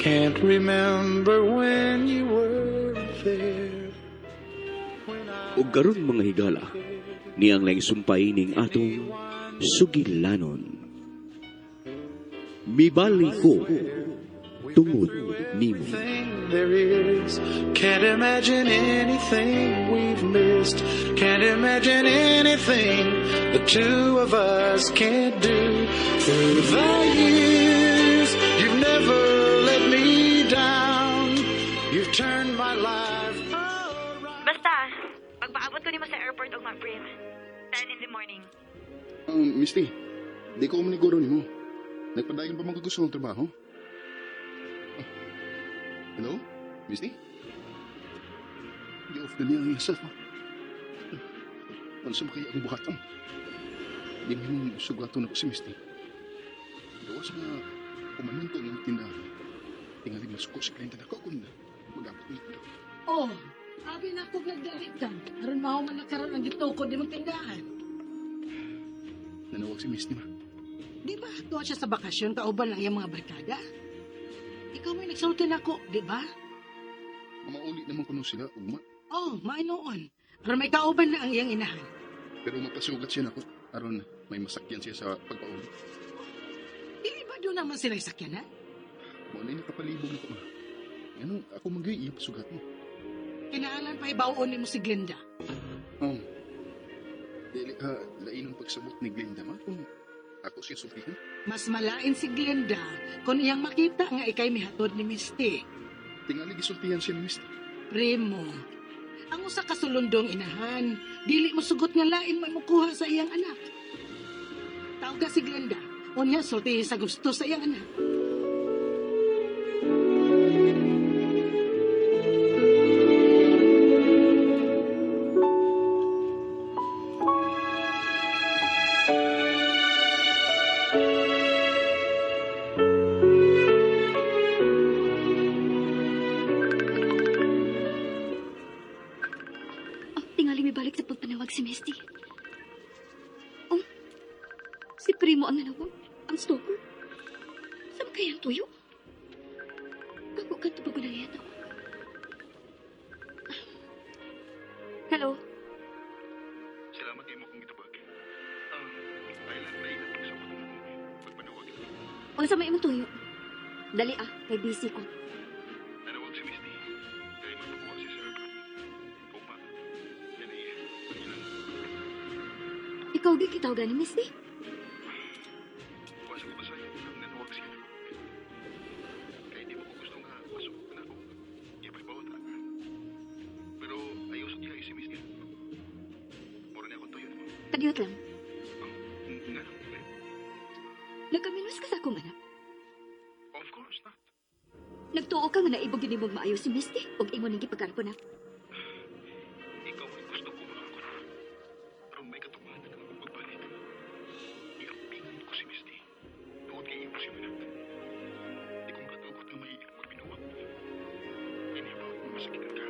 Can't remember when you were there. Ug karon mga higala, niyang laing sumpay ning atong sugilanon. Mibali ko tungod nimo. There is, can't imagine anything we've missed. Can't imagine anything the two of us can't do. Through the years, you've never let me down. You've turned my life around. Basta, pagpaabot ko nimo sa airport og mag-prim. 10 in the morning. Misty, di ko maniguro ni mo. Nagpadayon pa mga gusto ng trabaho? Hello? Misty? Di off na niya ang isa, ha? Ano sa makaya ang buhatang? Di mo yung sugato na ko si Misty. Gawas na kumanon ko ng tindahan. Tingali mas ko si kliyente na ko kung mag-abot nito. Oh, abi na ko nagdalit ka. Aron mao man nagkaroon ng gitukod di mong tindahan. Nanawag si Misty, ma. Di ba? Tuwa siya sa bakasyon, kauban lang yung mga barkada. Ikaw may nagsulti na ako, di ba? Mamauli naman ko nung sila, ugma. Oh, mainoon. Pero may kauban na ang iyang inahan. Pero mapasugat siya na ko. Aron may masakyan siya sa pagpauli. Dili ba doon naman sila sakyan, ha? Muna yung nakapalibog na ko, ma. Ano, ako mag-iiyap sugat mo. Kinaalan pa ibawon mo si Glenda. Oh. Dili ka lainong pagsabot ni Glenda, ma. Kung ako siya suplihan. Mas malain si Glenda kung iyang makita nga ikay mihatod ni Misty. Tingali gisultihan siya ni Misty. Primo, ang usa ka sulundong inahan, dili mo sugot nga lain may mukuha sa iyang anak. Tawag ka si Glenda, unya sultihin sa gusto sa iyang anak. Tingali may balik sa pagpanawag si Misty. Oh, si Primo ang nanawag. Ang stalker. Saan kaya ang tuyo? Bago ka tubago na yan. Hello? Salamat kayo mo kung itabag. Island na ilang pagsabot mo pagpanawag. O sa may imong tuyo? Dali kay busy ko. Nanawag si Misty. Kaya magpakuha si Sir. Kuma. Yan ay ilan. Ikaw gikitaw ni Misty? Kuwasa ko ba sa'yo nang nanawag siya? Kaya di mo ko gusto nga masuk na ako. Iya pa'y bawat ka. Pero ayaw sa tiya si Misty. Mura niya ako tuyo mo. Kadiyot lang. Nga. Nagkaminos ka sa akong anak. Of course not. Nagtuo ka nga na ibog yun mong maayo si Misty o ingon ng gipagkarpo na. Ikaw ay gusto ko mga ako na. Pero may katumanan na akong pagbalik. Iapingan ko si Misty. Nood kay imo si Manat. Di kong katugot na may magbinuwag. Inibawat mo masakitan ka.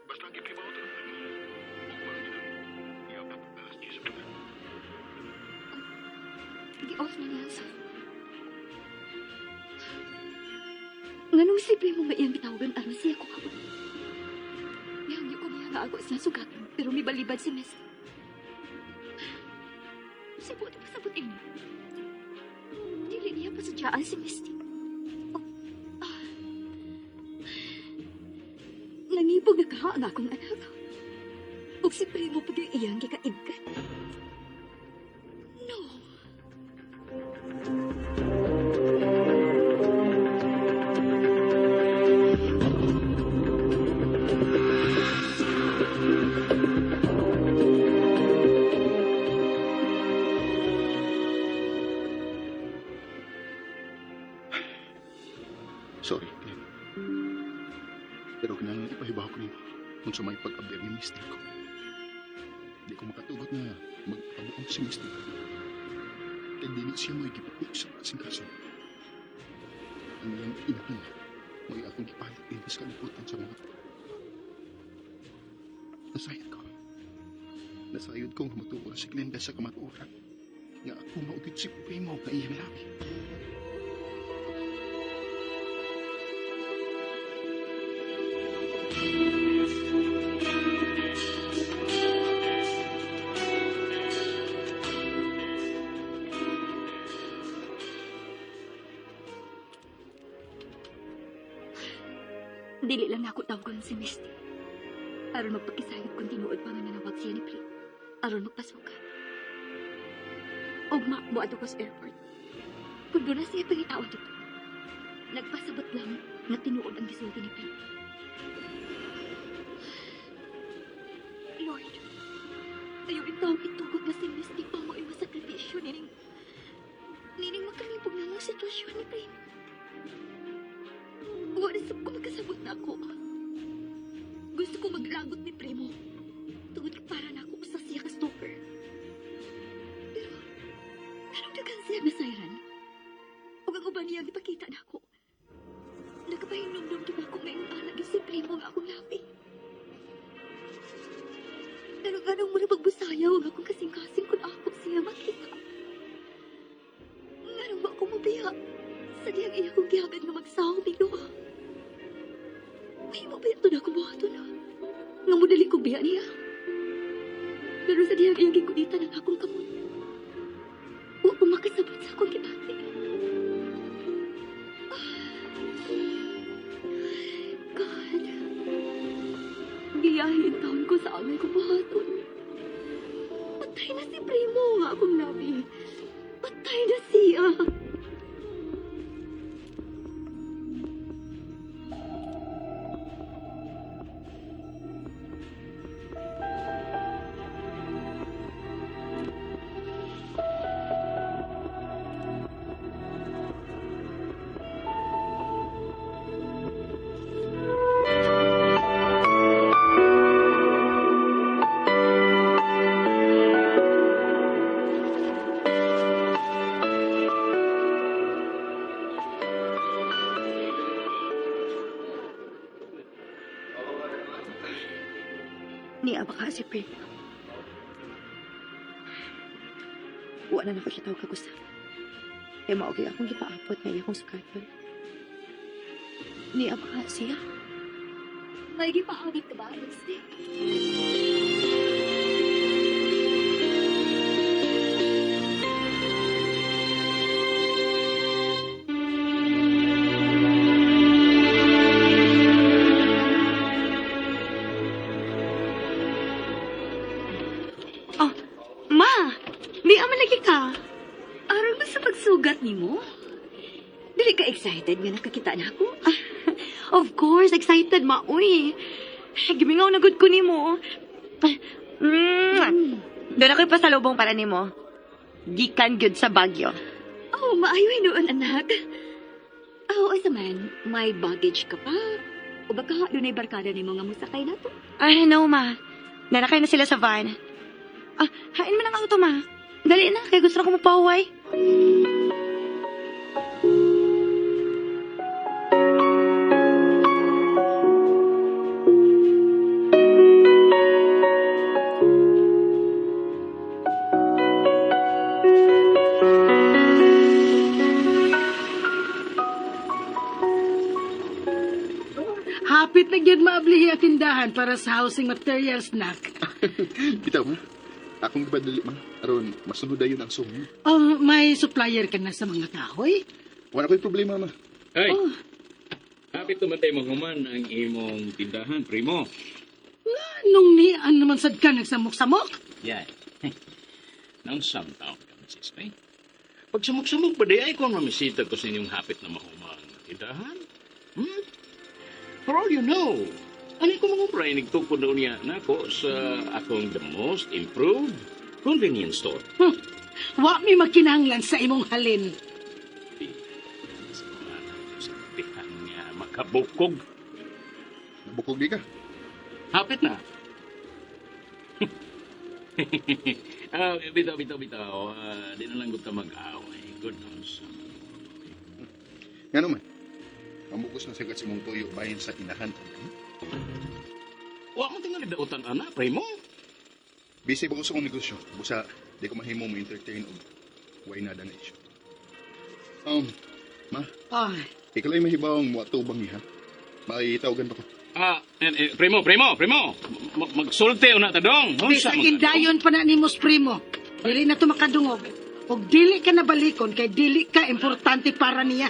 Basta ang kipibawat ang ano. Huwag mo lang ginang iabot alas 10 sa pagkat. Di-off na niya sa... Nganong simple mo maiyang bitawagan aron siya ko kapag. Nihangyo ko niya nga ako siya sugaton, pero may balibad si Miss. Sibot pa sabot niya. Dili niya pasadyaan si Misty. Nangibog na kaha ang akong anak. Ug si Primo pag iyang gikaibkat. No. Sorry, Glenn. Pero kinahanglan ipahibaw ko nimo kung sa may pag-abir ni Misty ko. Di ko makatugot na magpabuong si Misty. Kaya dili siya mo'y gipapik sa kasing-kaso. Ang iyang inahin, mo'y akong gipalit din sa kaliputan sa mga nasayad ko. Nasayod ko nga matuwa si Glenda sa kamaturan. Nga ako maugit si Primo na iyang labi. Dili lang ako tawgon si Misty. Aron magpakisayod kung tinuod pa nga nanawag siya ni Primo. Aron magpasukan. Ugma, buad ako sa airport. Kung doon na siya pangitaon dito, nagpasabot lang na tinuod ang gisulti ni Primo. Lord, ayaw intawag itugot na si Misty pa mo imasakripisyo nining makalibog na mong sitwasyon ni Primo. Wala sa ko magkasabot na ako. Gusto ko maglagot ni Primo. Tungod para na ako sa siya ka-stalker. Pero dagan siya nasayran. Huwag ang uban niya ipakita na ako. Nagkapahinumdum din ako ngayong anak si Primo nga akong labi. Pero ganang muna pagbusayaw ang akong kasing-kasing kung ako siya makita. Ganang ba ako mabiya? Sa diyang iya kong giyagan nga magsahong bigluha. May mabiya to na ako buhato na. Nga mudali ko biya niya. Pero sa diyang iyang gigunitan ang akong kamot. Huwag ko makasabot sa akong kibati. God. Giyahin taon ko sa amay ko buhaton. Patay na si Primo nga akong labi. Patay na siya. Niya baka si Primo. Wala na ako siya tawag kagusta. Kaya maugay akong gipaapot na iya kong schedule. Niya baka siya. May gipaabot ka ba, Misty? Aral ba sa pagsugat ni mo? Dili ka excited nga nakakita na ako? Of course, excited ma. Uy, gimingaw na good ko ni mo. Doon ako'y pasalubong para ni mo. Gikan good sa Baguio. Oh, maayoy noon, anak. Oh, asa man, may baggage ka pa? O baka doon ay barkada ni mo nga musakay na to? Ay, no ma. Nanakay na sila sa van. Hain mo ng auto ma. Dali na, kaya gusto na ko mapauway. Hapit na gyud maablihi ang tindahan para sa housing materials, nak. Bitaw ma. Akong gipadali ma. Aron, masunod dayon ang song. Oh, may supplier ka na sa mga kahoy? Wala ko'y problema ma. Ay, hapit tumatay maghuman ang imong tindahan, Primo. Nung nian naman sad ka nagsamok-samok? Yan. Nang samtaw ka, Mrs. May. Pag samok-samok pa di ay kung mamisita ko sa inyong hapit na mahumang tindahan. For all you know, ano ko mga pray, nagtukod daw niya na ako sa akong the most improved convenience store. Wa mi magkinahanglan sa imong halin. Sa pihan niya makabukog. Nabukog di ka. Hapit na. Bitaw. Di na lang ko mag-away. Good news. Nga naman. Pambukos na sagat si mong tuyo bayan sa inahan. Wa mo tinggal idautan ana, Primo. Busy ba ko sa kong negosyo? Busa, di ko mahimo mo entertain o way na na issue. Ma, Ay, ikaw ay mahibaw ang mga tubang niya. Makikitawagan pa ko. Primo. Magsulti una ta dong. bisag indayon pa na ni Mos Primo. Dili na to makadungog. Og dili ka na balikon kay dili ka importante para niya.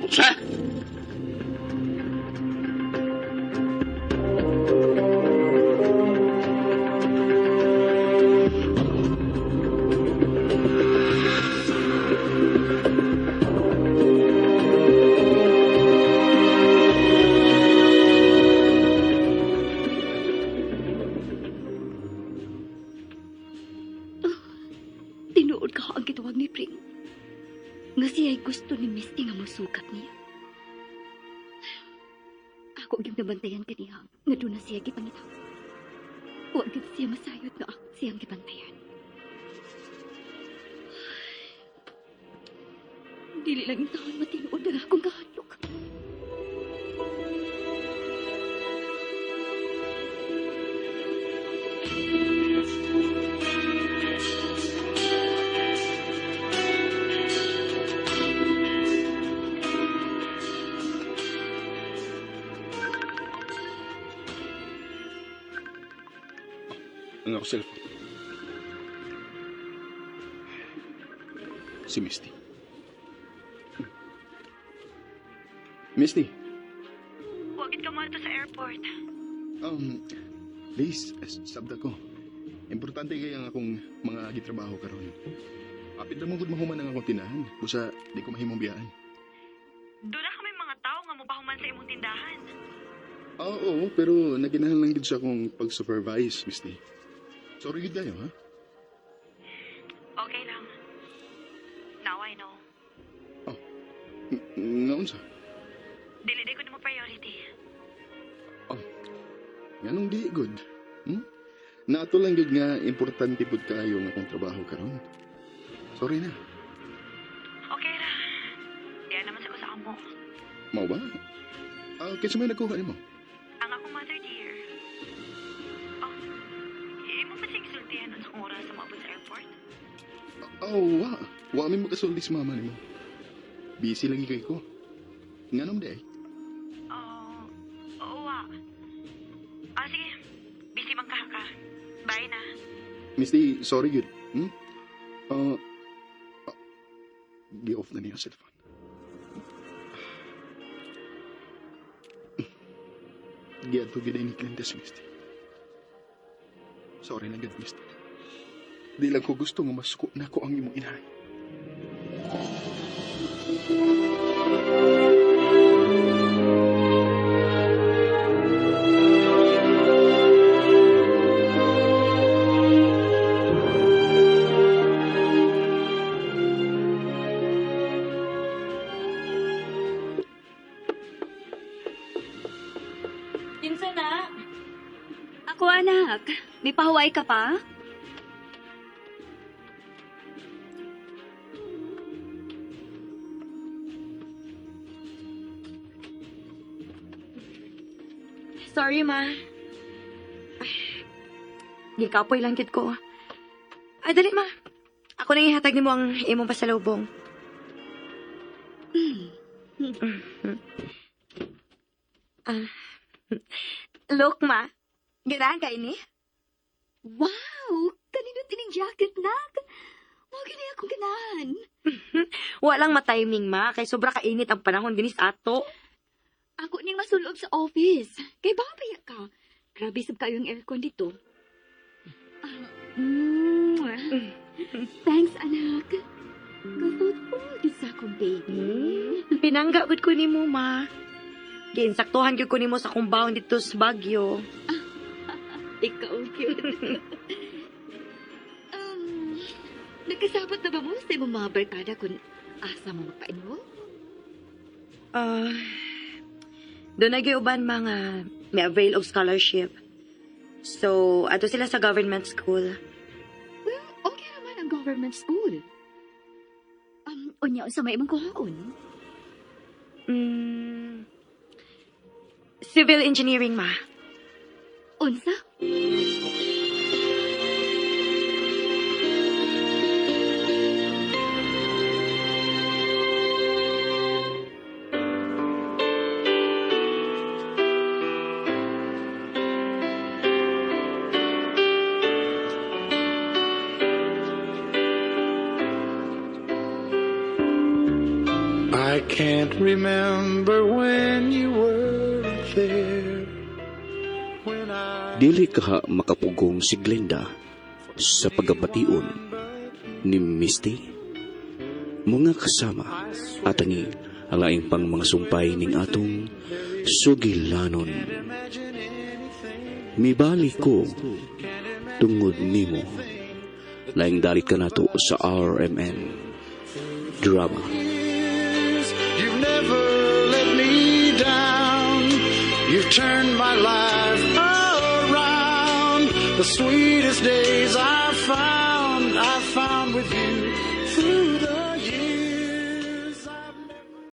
Sa? Ako ang nabantayan kaniya nga doon na siya gipangitaw. Huwag gid siya masayot nga ako siyang gibantayan. Dili lang yung taon matinuod na akong kahadlok. Ang ako cellphone. Si Misty. Misty, Huwag ka mo sa airport. please, sabda ko. Importante kaya ang akong mga gitrabaho karon. Apit na mong mahuman ang akong tinahan. Busa, di ko mahimong biyaan. Doon na kami mga tao nga mupahuman sa imong tindahan. Oo, pero naginahan lang din sa akong pag-supervise, Misty. Sorry gid kayo, ha? Okay lang. Now I know. Ngaon sa? Dili ko mo priority. Nganong di good? Nato lang yun nga importante pud kayo nga akong trabaho karon. Sorry na. Okay ra. Diyan naman sa usa mo. Mao ba? Kasi may nakuha nimo. Ang akong mother dear. Oh, mo pa sing sultihan sa oras sa mabot sa airport? Wa mi makasulti si mama nimo. Busy lagi kay ko. Nganom day. Oo. Sige. Busy man ka. Bye na. Misty, sorry good. Gi-off na niya ang cellphone. Giadto gid ni Glenda si Misty. Sorry na gid, Misty. Di lang ko gusto nga masuko na ko ang imong inahay. Kinsa na? Ako anak, may pahuway ka pa? Sorry, ma. Gikapoy lang kid ko. Ay, dali, ma. Ako nang ihatag ni mo ang imong pasalubong. Look, ma. Ganahan ka ini? Wow! Kanino tining jacket, nak? Huwag na akong ganahan. Walang matiming, ma. Kay sobra kainit ang panahon dinis ato. Ako ning masulob sa office. Kay baka payak ka. Grabe sab kayo yung aircon dito. Thanks, anak. Ka-thoughtful gid sa akong baby. Pinangga gud ko nimo, ma. Giinsaktuhan gyud ko nimo sa compound dito sa Baguio. Ikaw cute. Nagkasabot na ba mo sa imong mga barkada kung asa mo magpa-enroll? Doon nag-iuban mga may avail of scholarship. So, ato sila sa government school. Well, okay naman ang government school. Unya, sa may imong kuhaon? Civil engineering, ma. Unsa? I can't remember when you were there. When I Dili kaha makapugong si Glenda sa pagabation ni Misty. Mga kasama at ni ang laing pang mga sumpay ning atong sugilanon. Mibali ko tungod nimo. Laing dalit ka nato sa RMN Drama. You've never let me down. You turned my life around. The sweetest days I found with you.